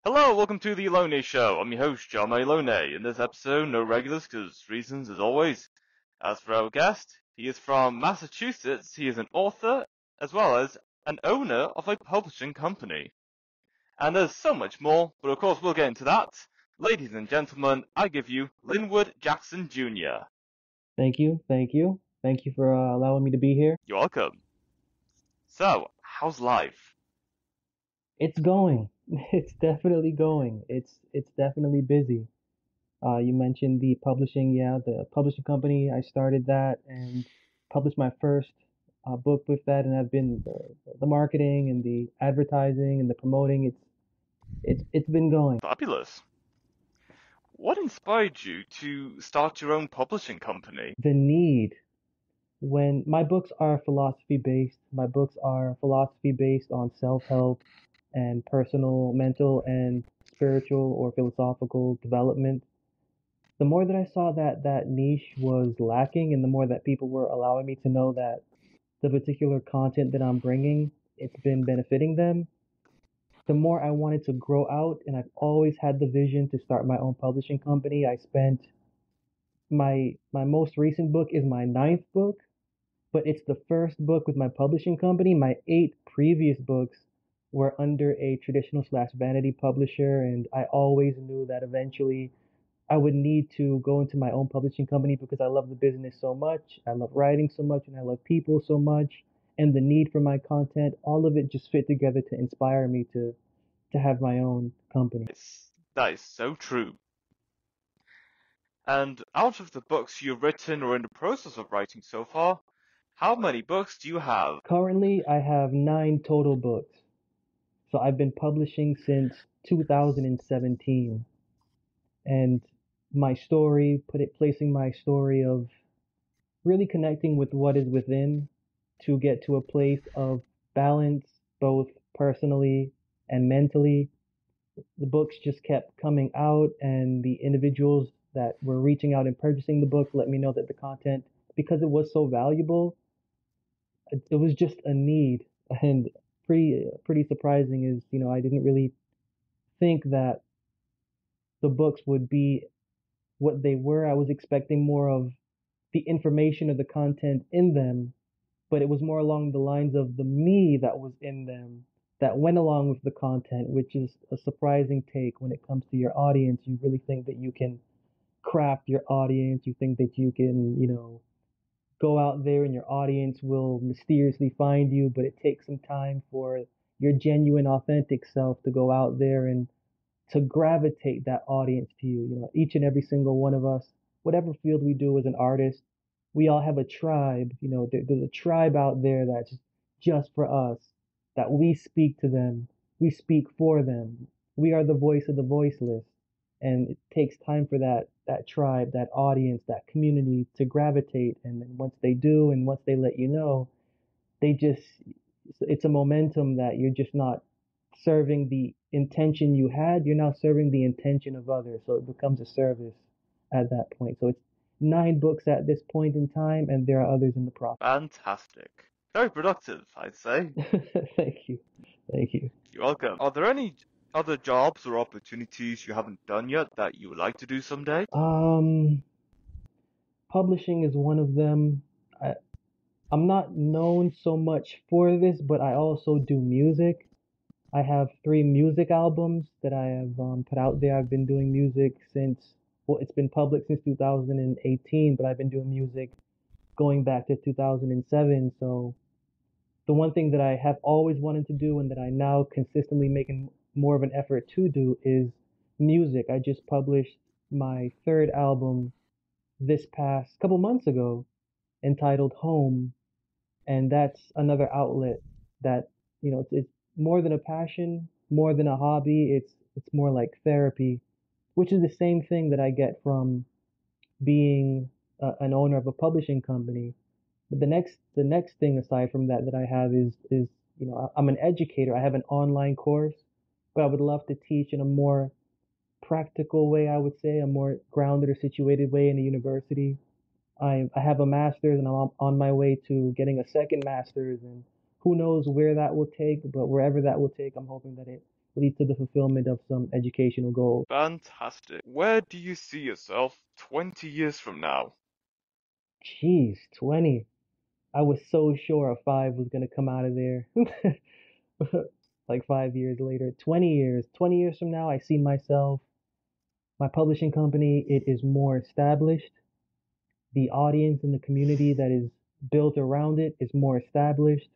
Hello, welcome to the Lone Show. I'm your host, John Lone. In this episode, no regulars, because reasons as always. As for our guest, he is from Massachusetts. He is an author, as well as an owner of a publishing company. And there's so much more, but of course we'll get into that. Ladies and gentlemen, I give you Linwood Jackson Jr. Thank you, thank you, thank you for allowing me to be here. You're welcome. So, how's life? It's going. It's definitely going. It's definitely busy. You mentioned the publishing, yeah, the publishing company. I started that and published my first book with that, and I've been the marketing and the advertising and the promoting. It's been going. Fabulous. What inspired you to start your own publishing company? The need when my books are philosophy based. My books are philosophy based on self-help and personal, mental, and spiritual or philosophical development. The more that I saw that that niche was lacking, and the more that people were allowing me to know that the particular content that I'm bringing, it's been benefiting them, the more I wanted to grow out. And I've always had the vision to start my own publishing company. I spent my most recent book is my ninth book, but it's the first book with my publishing company. My eight previous books were under a traditional slash vanity publisher, and I always knew that eventually I would need to go into my own publishing company because I love the business so much. I love writing so much, and I love people so much, and the need for my content. All of it just fit together to inspire me to have my own company. That is so true. And out of the books you've written or in the process of writing so far, how many books do you have? Currently, I have nine total books. So I've been publishing since 2017, and my story, placing my story of really connecting with what is within to get to a place of balance, both personally and mentally. The books just kept coming out, and the individuals that were reaching out and purchasing the books let me know that the content, because it was so valuable, it was just a need. And pretty surprising is, I didn't really think that the books would be what they were. I was expecting more of the information of the content in them, but it was more along the lines of the me that was in them that went along with the content, which is a surprising take when it comes to your audience. You really think that you can craft your audience. You think that you can, go out there and your audience will mysteriously find you, but it takes some time for your genuine, authentic self to go out there and to gravitate that audience to you. Each and every single one of us, whatever field we do as an artist, we all have a tribe. There's a tribe out there that's just for us, that we speak to them, we speak for them. We are the voice of the voiceless. And it takes time for that tribe, that audience, that community to gravitate. And then once they do, and once they let you know, they just, it's a momentum that you're just not serving the intention you had, you're now serving the intention of others. So it becomes a service at that point. So it's nine books at this point in time, and there are others in the process. Fantastic. Very productive, I'd say. Thank you. Thank you. You're welcome. Are there any other jobs or opportunities you haven't done yet that you would like to do someday? Um, Publishing is one of them. I'm not known so much for this, but I also do music. I have three music albums that I have put out there. I've been doing music since, well, it's been public since 2018, but I've been doing music going back to 2007. So the one thing that I have always wanted to do and that I now consistently making more of an effort to do is music. I just published my third album this past couple months ago entitled Home, and that's another outlet that, it's more than a passion, more than a hobby. It's more like therapy, which is the same thing that I get from being an owner of a publishing company. But the next thing aside from that that I have is I'm an educator. I have an online course, but I would love to teach in a more practical way. I would say a more grounded or situated way in a university. I have a master's, and I'm on my way to getting a second master's, and who knows where that will take, but wherever that will take, I'm hoping that it leads to the fulfillment of some educational goals. Fantastic. Where do you see yourself 20 years from now? Jeez, 20. I was so sure a 5 was going to come out of there. Like 5 years later, 20 years. 20 years from now, I see myself, my publishing company, it is more established. The audience and the community that is built around it is more established.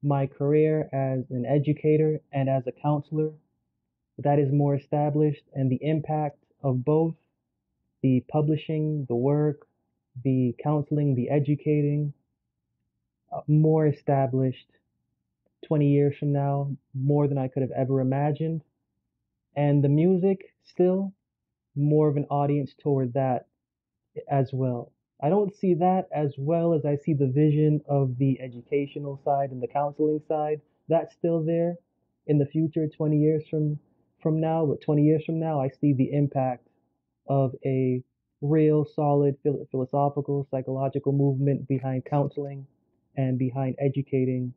My career as an educator and as a counselor, that is more established. And the impact of both the publishing, the work, the counseling, the educating, more established 20 years from now, more than I could have ever imagined. And the music, still more of an audience toward that as well. I don't see that as well as I see the vision of the educational side and the counseling side. That's still there in the future, 20 years from now. But 20 years from now, I see the impact of a real solid philosophical, psychological movement behind counseling and behind educating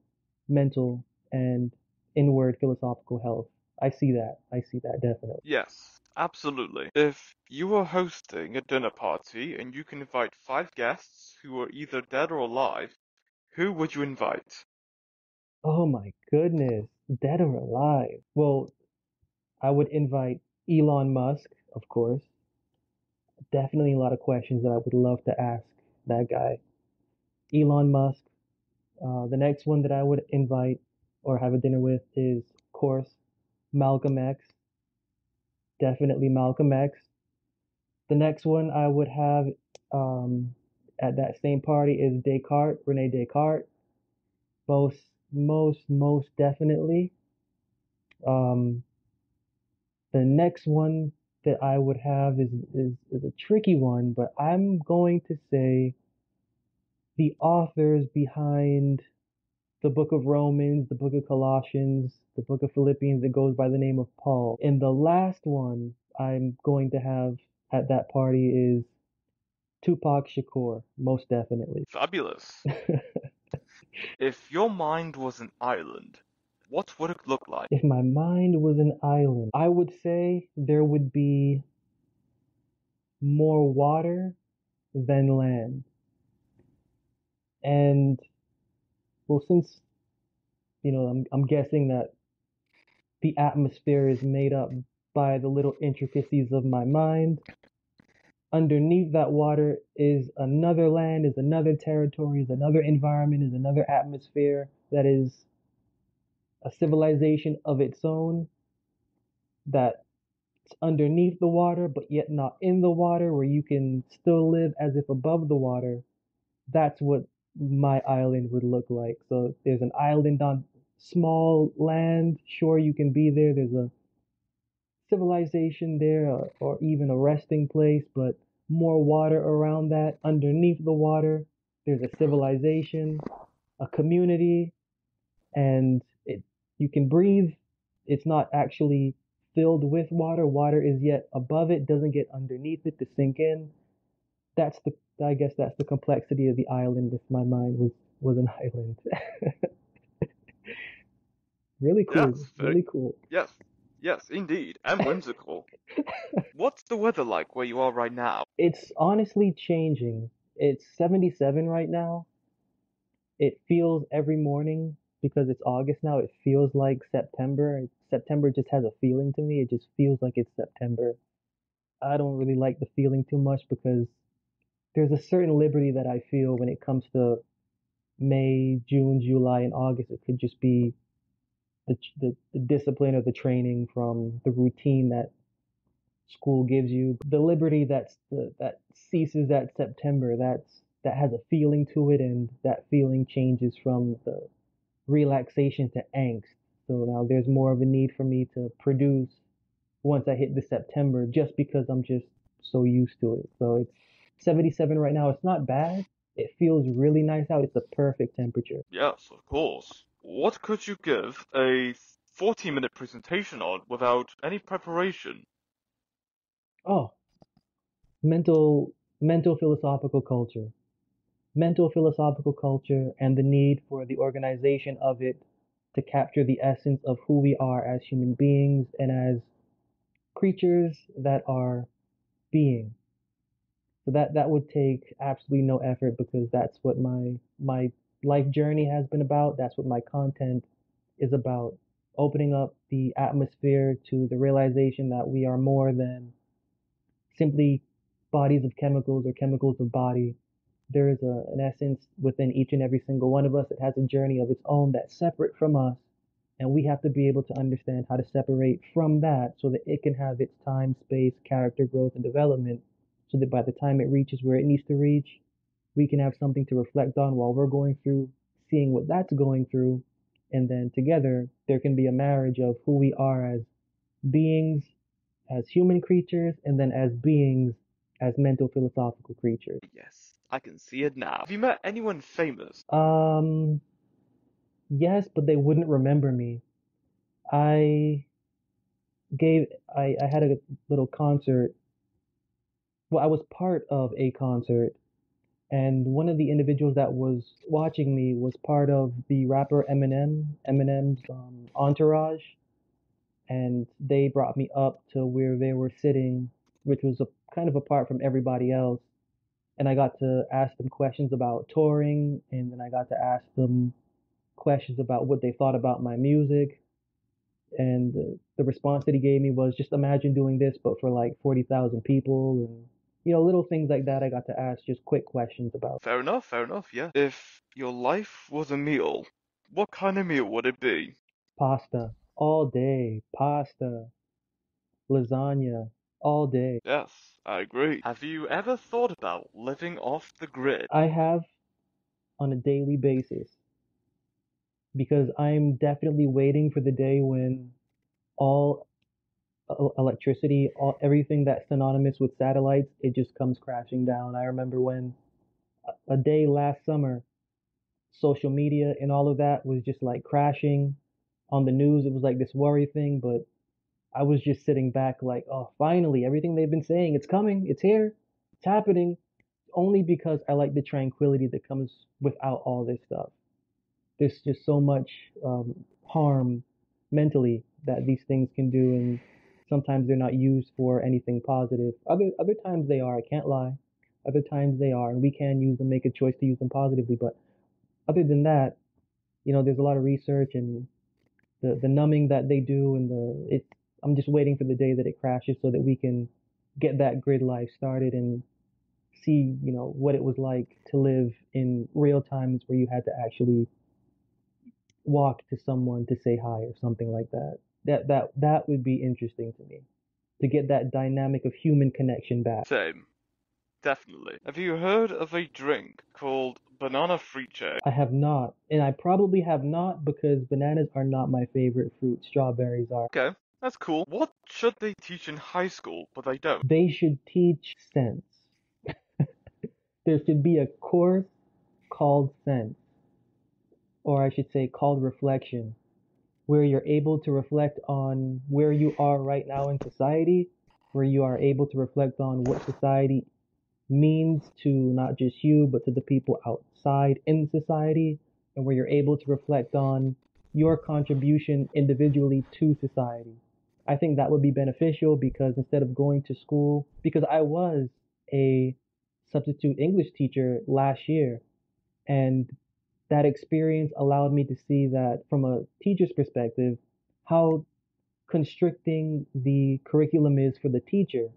mental and inward philosophical health. I see that. I see that definitely. Yes, absolutely. If you were hosting a dinner party and you can invite 5 guests who are either dead or alive, who would you invite? Oh my goodness, dead or alive? Well, I would invite Elon Musk, of course. Definitely a lot of questions that I would love to ask that guy. Elon Musk. The next one that I would invite or have a dinner with is, of course, Malcolm X. Definitely Malcolm X. The next one I would have at that same party is Descartes, Rene Descartes. Most definitely. Um, the next one that I would have is a tricky one, but I'm going to say the authors behind the book of Romans, the book of Colossians, the book of Philippians that goes by the name of Paul. And the last one I'm going to have at that party is Tupac Shakur, most definitely. Fabulous. If your mind was an island, what would it look like? If my mind was an island, I would say there would be more water than land. And well, since I'm guessing that the atmosphere is made up by the little intricacies of my mind. Underneath that water is another land, is another territory, is another environment, is another atmosphere that is a civilization of its own that's underneath the water, but yet not in the water, where you can still live as if above the water. That's what my island would look like. So there's an island on small land. Sure, you can be there. There's a civilization there, or even a resting place, but more water around that. Underneath the water, there's a civilization, a community, and you can breathe. It's not actually filled with water. Water is yet above it, doesn't get underneath it to sink in. I guess that's the complexity of the island if my mind was an island. Really cool, Yes, very, really cool. yes, yes, indeed, and whimsical. What's the weather like where you are right now? It's honestly changing. It's 77 right now. It feels every morning because it's August now. It feels like September. September just has a feeling to me. It just feels like it's September. I don't really like the feeling too much because there's a certain liberty that I feel when it comes to May, June, July, and August. It could just be the discipline or the training from the routine that school gives you. The liberty that ceases at September. That has a feeling to it, and that feeling changes from the relaxation to angst. So now there's more of a need for me to produce once I hit the September, just because I'm just so used to it. So it's 77 right now. It's not bad. It feels really nice out. It's the perfect temperature. Yes, of course. What could you give a 40-minute presentation on without any preparation? Oh, mental philosophical culture. Mental philosophical culture and the need for the organization of it to capture the essence of who we are as human beings and as creatures that are being. So that would take absolutely no effort because that's what my life journey has been about. That's what my content is about. Opening up the atmosphere to the realization that we are more than simply bodies of chemicals or chemicals of body. There is an essence within each and every single one of us that has a journey of its own that's separate from us. And we have to be able to understand how to separate from that so that it can have its time, space, character growth, and development so that by the time it reaches where it needs to reach, we can have something to reflect on while we're going through, seeing what that's going through. And then together, there can be a marriage of who we are as beings, as human creatures, and then as beings, as mental philosophical creatures. Yes, I can see it now. Have you met anyone famous? Um, yes, but they wouldn't remember me. I I had a little concert. Well, I was part of a concert, and one of the individuals that was watching me was part of the rapper Eminem's entourage, and they brought me up to where they were sitting, which was kind of apart from everybody else. And I got to ask them questions about touring, and then I got to ask them questions about what they thought about my music. And the response that he gave me was just imagine doing this, but for like 40,000 people, and little things like that. I got to ask just quick questions about Fair enough, yeah. If your life was a meal, what kind of meal would it be? pasta all day, pasta, lasagna all day. Yes, I agree. Have you ever thought about living off the grid? I have on a daily basis because I'm definitely waiting for the day when all electricity, everything that's synonymous with satellites, it just comes crashing down. I remember when a day last summer, social media and all of that was just like crashing on the news. It was like this worry thing, but I was just sitting back like, oh, finally, everything they've been saying, it's coming, it's here, it's happening, only because I like the tranquility that comes without all this stuff. There's just so much harm mentally that these things can do, and sometimes they're not used for anything positive. Other times they are. I can't lie. Other times they are, and we can use them, make a choice to use them positively. But other than that, there's a lot of research and the numbing that they do, and the it. I'm just waiting for the day that it crashes so that we can get that grid life started and see, what it was like to live in real times where you had to actually walk to someone to say hi or something like that. That would be interesting to me to get that dynamic of human connection back. Same, definitely. Have you heard of a drink called banana friche? I have not, and I probably have not because bananas are not my favorite fruit. Strawberries are. Okay, that's cool. What should they teach in high school, but they don't? They should teach sense. There should be a course called sense, or I should say called reflection, where you're able to reflect on where you are right now in society, where you are able to reflect on what society means to not just you, but to the people outside in society, and where you're able to reflect on your contribution individually to society. I think that would be beneficial because instead of going to school, because I was a substitute English teacher last year, and that experience allowed me to see that from a teacher's perspective, how constricting the curriculum is for the teacher.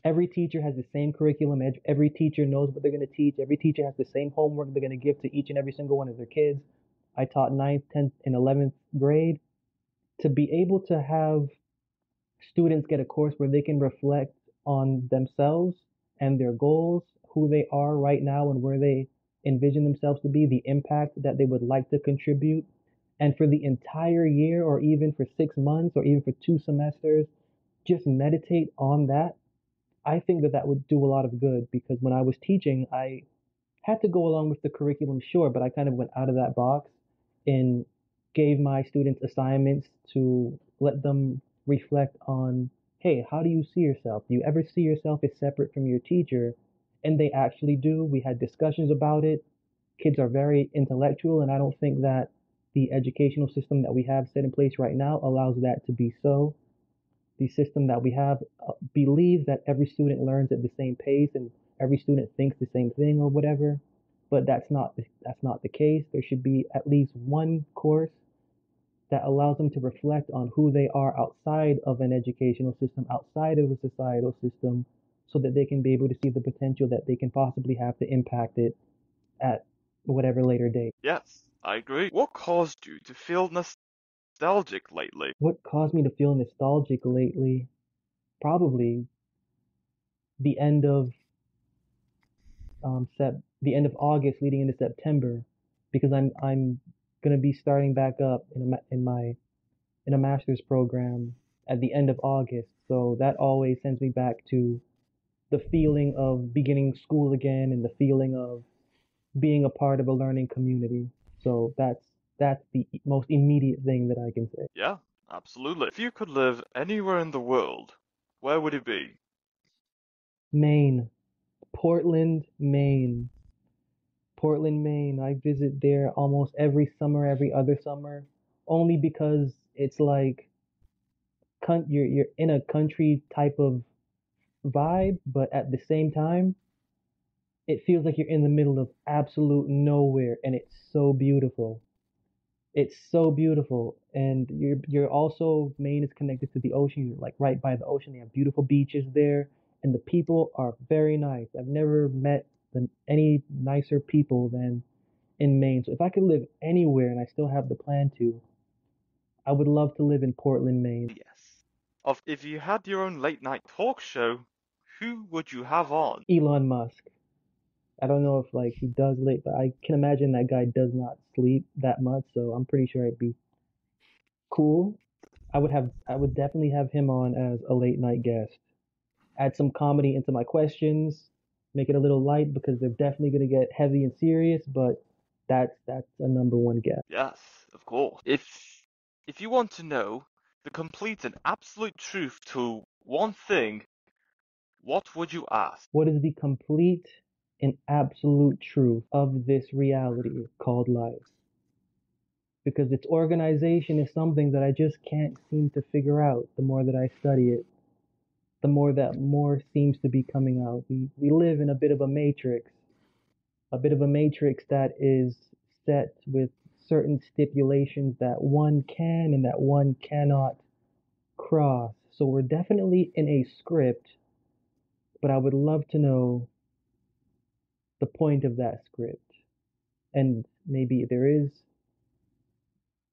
Every teacher has the same curriculum. Every teacher knows what they're going to teach. Every teacher has the same homework they're going to give to each and every single one of their kids. I taught ninth, 10th, and 11th grade. To be able to have students get a course where they can reflect on themselves and their goals, who they are right now and where they envision themselves to be, the impact that they would like to contribute, and for the entire year or even for 6 months or even for 2 semesters, just meditate on that. I think that that would do a lot of good because when I was teaching, I had to go along with the curriculum, sure, but I kind of went out of that box and gave my students assignments to let them reflect on, hey, how do you see yourself? Do you ever see yourself as separate from your teacher? And they actually do. We had discussions about it. Kids are very intellectual, and I don't think that The educational system that we have set in place right now allows that to be so. The system that we have believes that every student learns at the same pace and every student thinks the same thing or whatever, but that's not the case. There should be at least one course that allows them to reflect on who they are outside of an educational system, outside of a societal system, so that they can be able to see the potential that they can possibly have to impact it at whatever later date. Yes, I agree. What caused you to feel nostalgic lately? What caused me to feel nostalgic lately? Probably the end of the end of August leading into September, because I'm gonna be starting back up in a master's program at the end of August. So that always sends me back to the feeling of beginning school again and the feeling of being a part of a learning community. So that's the most immediate thing that I can say. Yeah, absolutely. If you could live anywhere in the world, where would it be? Maine, Portland, Maine. Portland, Maine. I visit there almost every summer, every other summer, only because it's like you're in a country type of vibe, but at the same time, it feels like you're in the middle of absolute nowhere, and it's so beautiful. It's so beautiful, and you're also Maine is connected to the ocean. You're like right by the ocean. They have beautiful beaches there, and the people are very nice. I've never met any nicer people than in Maine. So if I could live anywhere and I still have the plan to, I would love to live in Portland, Maine. Yes. Of if you had your own late night talk show, who would you have on? Elon Musk. I don't know if like he does late, but I can imagine that guy does not sleep that much, so I'm pretty sure it'd be cool. I would definitely have him on as a late night guest. Add some comedy into my questions, make it a little light because they're definitely gonna get heavy and serious, but that's a number one guess. Yes, of course. If you want to know the complete and absolute truth to one thing, what would you ask? What is the complete and absolute truth of this reality called life? Because its organization is something that I just can't seem to figure out the more that I study it. The more that more seems to be coming out. We live in a bit of a matrix that is set with certain stipulations that one can and that one cannot cross. So we're definitely in a script, but I would love to know the point of that script. And maybe there is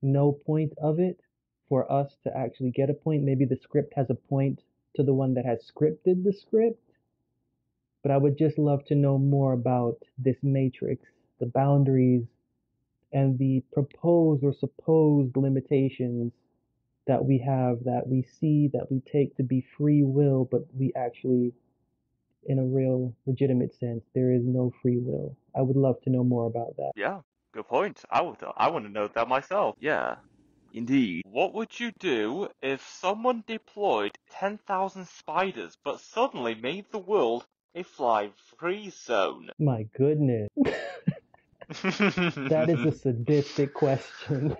no point of it for us to actually get a point. Maybe the script has a point to the one that has scripted the script. But I would just love to know more about this matrix, the boundaries, and the proposed or supposed limitations that we have, that we see, that we take to be free will, but we actually, in a real legitimate sense, there is no free will. I would love to know more about that. Yeah, good point. I want to know that myself. Yeah, indeed. What would you do if someone deployed 10,000 spiders but suddenly made the world a fly-free zone? My goodness, that is a sadistic question.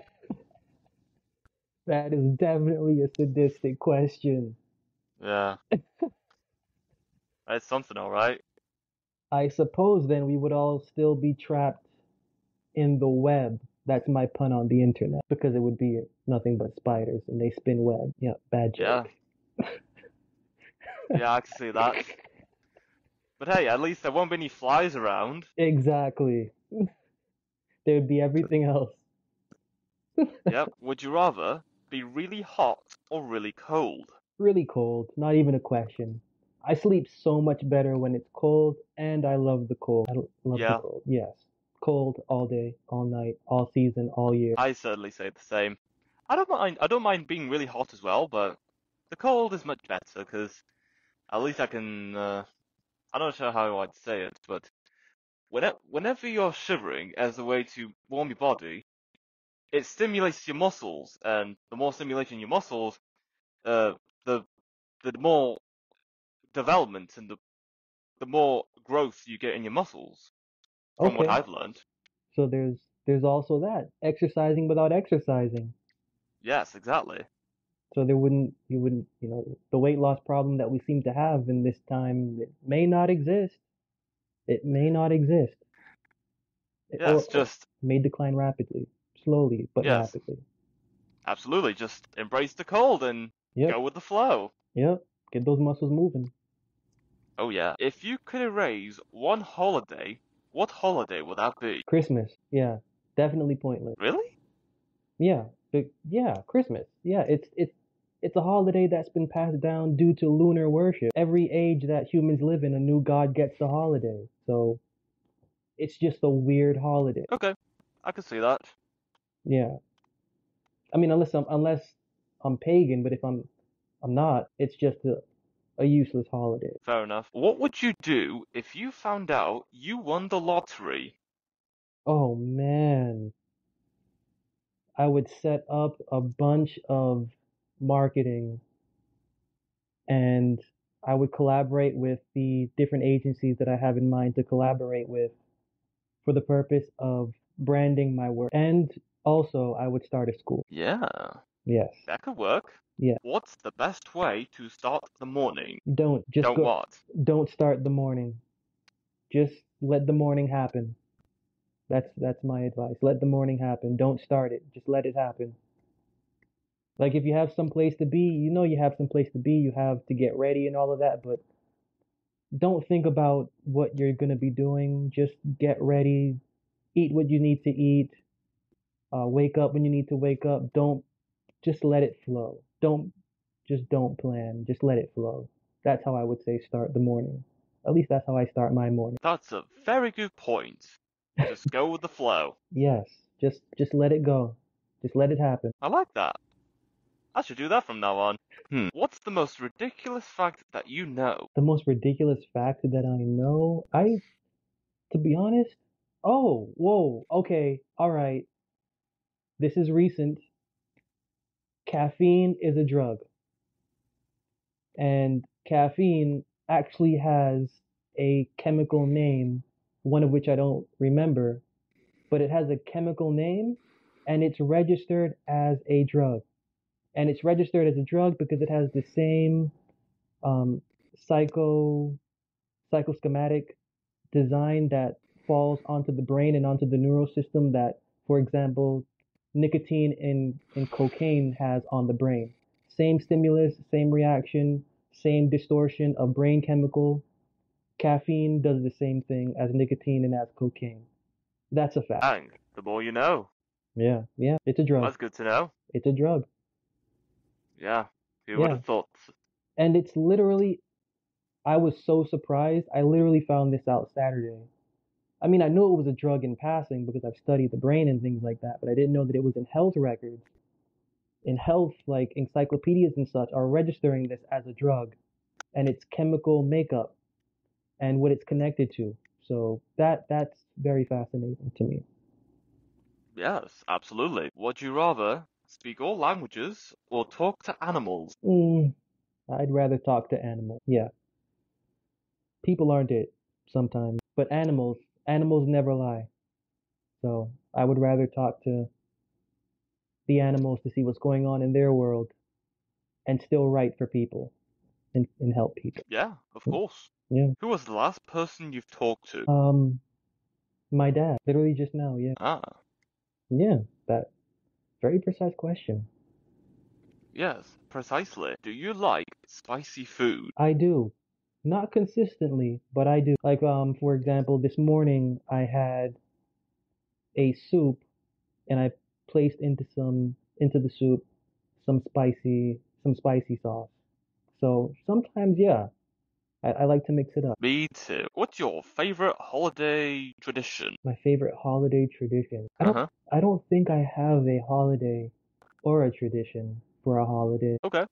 That is definitely a sadistic question. Yeah, that's something, all right. I suppose then we would all still be trapped in the web. That's my pun on the internet because it would be nothing but spiders and they spin web. Yeah, bad Yeah, joke. yeah, I can see that. But hey, at least there won't be any flies around. Exactly. There'd be everything else. Yep. Would you rather be really hot or really cold? Really cold, not even a question. I sleep so much better when it's cold, and I love the cold. Love the Yeah, cold. Yes. Cold all day, all night, all season, all year. I certainly say the same. I don't mind being really hot as well, but the cold is much better because at least I can. I'm not sure how I'd say it, but whenever you're shivering as a way to warm your body, it stimulates your muscles, and the more stimulation in your muscles, uh, the the more development and the more growth you get in your muscles, from what Okay. I've learned. So there's also that. Exercising without exercising. Yes, exactly. So you wouldn't, the weight loss problem that we seem to have in this time, it may not exist. It may not exist. Yes, Or just, may decline rapidly, slowly, but yes, rapidly. absolutely. Just embrace the cold and Yep, go with the flow. yep. Get those muscles moving. Oh, yeah. If you could erase one holiday, what holiday would that be? Christmas, yeah, definitely pointless. Really? Yeah, yeah, Christmas. Yeah, it's a holiday that's been passed down due to lunar worship. Every age that humans live in, a new god gets the holiday. So it's just a weird holiday. Okay, I can see that. Yeah. I mean, unless I'm pagan, but if I'm not, it's just a useless holiday. Fair enough. What would you do if you found out you won the lottery? Oh man, I would set up a bunch of marketing and I would collaborate with the different agencies that I have in mind to collaborate with for the purpose of branding my work. And also, I would start a school. Yeah, Yes. that could work. Yeah. What's the best way to start the morning? Don't just Don't go, what? don't start the morning. Just let the morning happen. That's my advice. Let the morning happen. Don't start it. Just let it happen. Like if you have some place to be, you have some place to be, you have to get ready and all of that, but don't think about what you're going to be doing. Just get ready, eat what you need to eat, wake up when you need to wake up. Don't just let it flow. Don't plan. Just let it flow. That's how I would say start the morning. At least that's how I start my morning. That's a very good point. Just go with the flow. Yes, just let it go. Just let it happen. I like that. I should do that from now on. What's the most ridiculous fact that you know? The most ridiculous fact that I know, to be honest, oh, whoa, okay, all right. This is recent. Caffeine is a drug. And caffeine actually has a chemical name, one of which I don't remember, but it has a chemical name and it's registered as a drug. And it's registered as a drug because it has the same um, psycho psychoschematic design that falls onto the brain and onto the neural system that, for example, nicotine in cocaine has on the brain. Same stimulus, same reaction, same distortion of brain chemical. Caffeine does the same thing as nicotine and as cocaine. That's a fact. Dang, the more you know. Yeah, yeah, it's a drug. That's good to know. It's a drug. Yeah, who would Yeah. have thought? And it's literally, I was so surprised. I literally found this out Saturday. I mean, I knew it was a drug in passing because I've studied the brain and things like that, but I didn't know that it was in health records. In health, like encyclopedias and such, are registering this as a drug and its chemical makeup and what it's connected to. So that's very fascinating to me. Yes, absolutely. Would you rather speak all languages or talk to animals? Mm, I'd rather talk to animals. Yeah, people aren't it sometimes, but animals never lie. So I would rather talk to the animals to see what's going on in their world and still write for people and help people. Yeah, of course. Yeah. Who was the last person you've talked to? My dad, literally just now. Yeah. Ah, Yeah. That very precise question. yes, precisely. Do you like spicy food? I do. Not consistently, but I do. Like, for example, this morning I had a soup and I placed into the soup some spicy sauce. So sometimes, yeah, I like to mix it up. Me too. What's your favorite holiday tradition? My favorite holiday tradition. Uh-huh. I don't think I have a holiday or a tradition for a holiday. Okay,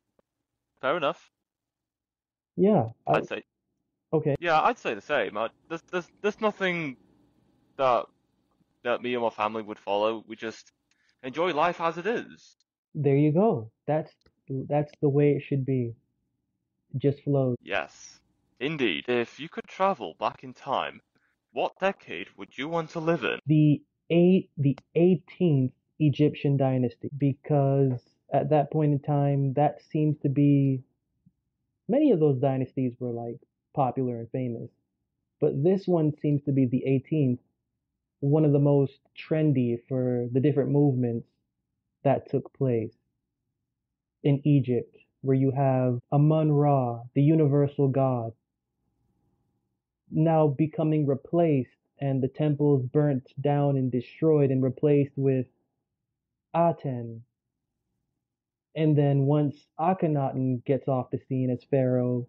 fair enough. Yeah, I'd say, okay. yeah, I'd say the same. There's nothing that me and my family would follow. We just enjoy life as it is. There you go. That's the way it should be. Just flows. Yes, indeed. If you could travel back in time, what decade would you want to live in? The the 18th Egyptian dynasty, because at that point in time, that seems to be many of those dynasties were like popular and famous, but this one seems to be the 18th, one of the most trendy for the different movements that took place in Egypt, where you have Amun-Ra, the universal god, now becoming replaced and the temples burnt down and destroyed and replaced with Aten. And then once Akhenaten gets off the scene as pharaoh,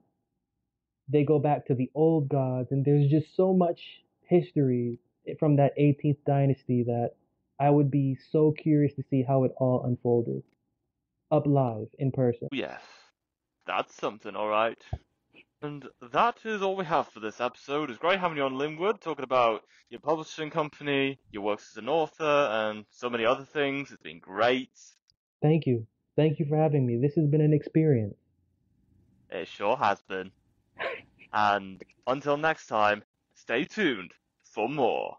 they go back to the old gods, and there's just so much history from that 18th dynasty that I would be so curious to see how it all unfolded up live in person. Yes, that's something, alright. And that is all we have for this episode. It's great having you on, Linwood, talking about your publishing company, your works as an author, and so many other things. It's been great. Thank you. Thank you for having me. This has been an experience. It sure has been. And until next time, stay tuned for more.